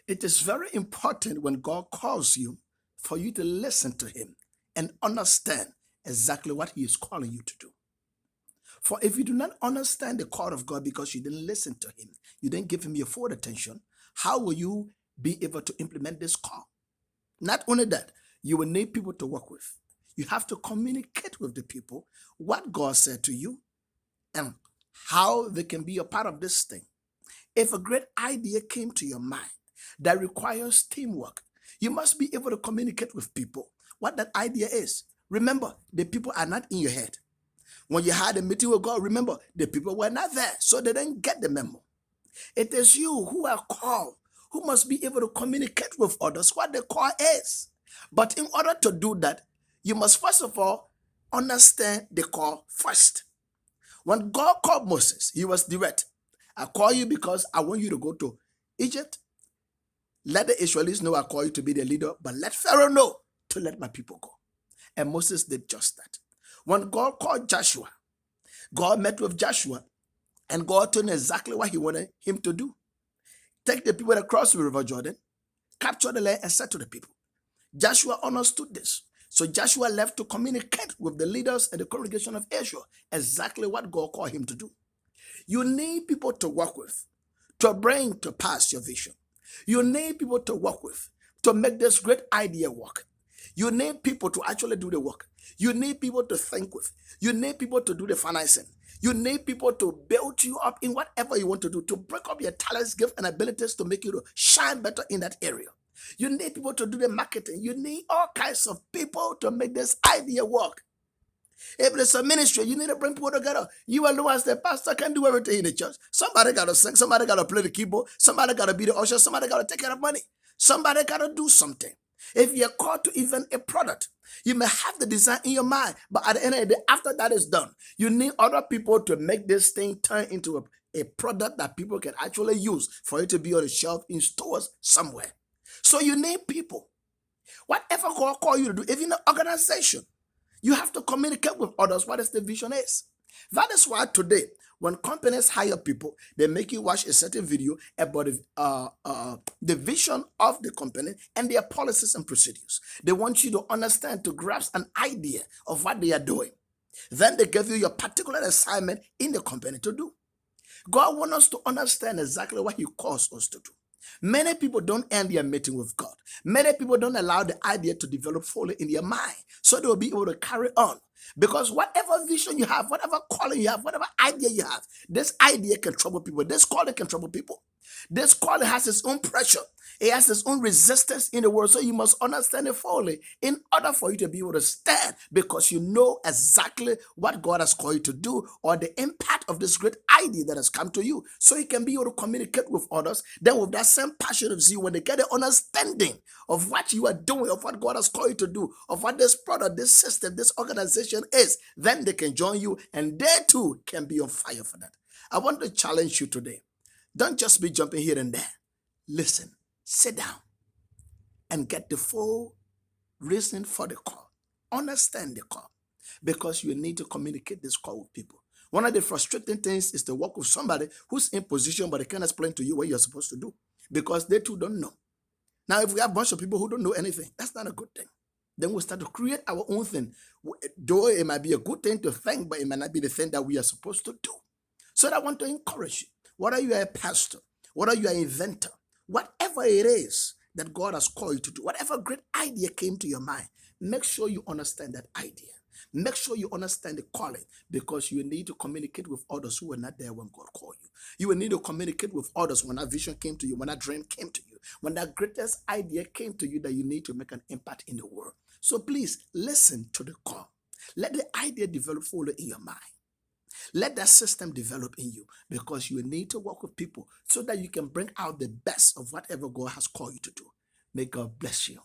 It is very important when God calls you for you to listen to him and understand exactly what he is calling you to do. For if you do not understand the call of God because you didn't listen to him, you didn't give him your full attention, how will you be able to implement this call? Not only that, you will need people to work with. You have to communicate with the people what God said to you and how they can be a part of this thing. If a great idea came to your mind that requires teamwork, you must be able to communicate with people what that idea is. Remember, the people are not in your head. When you had a meeting with God, remember, the people were not there, so they didn't get the memo. It is you who are called, who must be able to communicate with others what the call is. But in order to do that, you must first of all understand the call first. When God called Moses, he was direct. I call you because I want you to go to Egypt. Let the Israelites know I call you to be the leader, but let Pharaoh know to let my people go. And Moses did just that. When God called Joshua, God met with Joshua and God told him exactly what he wanted him to do. Take the people across the river Jordan, capture the land and settle the people. Joshua understood this. So Joshua left to communicate with the leaders and the congregation of Israel exactly what God called him to do. You need people to work with, to bring to pass your vision. You need people to work with, to make this great idea work. You need people to actually do the work. You need people to think with. You need people to do the financing. You need people to build you up in whatever you want to do, to break up your talents, gifts, and abilities to make you to shine better in that area. You need people to do the marketing. You need all kinds of people to make this idea work. If it's a ministry, you need to bring people together. You alone as the pastor can do everything in the church. Somebody got to sing. Somebody got to play the keyboard. Somebody got to be the usher. Somebody got to take care of money. Somebody got to do something. If you're called to even a product, you may have the design in your mind, but at the end of the day, after that is done, you need other people to make this thing turn into a product that people can actually use for it to be on the shelf in stores somewhere. So you need people. Whatever God call you to do, even an organization, you have to communicate with others what the vision is. That is why today, when companies hire people, they make you watch a certain video about the vision of the company and their policies and procedures. They want you to understand, to grasp an idea of what they are doing. Then they give you your particular assignment in the company to do. God wants us to understand exactly what he calls us to do. Many people don't end their meeting with God. Many people don't allow the idea to develop fully in their mind, so they will be able to carry on. Because whatever vision you have, whatever calling you have, whatever idea you have, this idea can trouble people. This calling can trouble people. This calling has its own pressure. It has its own resistance in the world. So you must understand it fully in order for you to be able to stand, because you know exactly what God has called you to do or the impact of this great idea that has come to you. So you can be able to communicate with others. Then with that same passion of zeal, when they get an understanding of what you are doing, of what God has called you to do, of what this product, this system, this organization is, then they can join you and they too can be on fire for that. I want to challenge you today. Don't just be jumping here and there. Listen, sit down, and get the full reason for the call. Understand the call, because you need to communicate this call with people. One of the frustrating things is to work with somebody who's in position, but they can't explain to you what you're supposed to do, because they too don't know. Now, if we have a bunch of people who don't know anything, that's not a good thing. Then we start to create our own thing. Though it might be a good thing to think, but it might not be the thing that we are supposed to do. So I want to encourage you. Whether you are a pastor, whether you are an inventor, whatever it is that God has called you to do, whatever great idea came to your mind, make sure you understand that idea. Make sure you understand the calling, because you need to communicate with others who were not there when God called you. You will need to communicate with others when that vision came to you, when that dream came to you, when that greatest idea came to you that you need to make an impact in the world. So please listen to the call. Let the idea develop fully in your mind. Let that system develop in you, because you need to work with people so that you can bring out the best of whatever God has called you to do. May God bless you.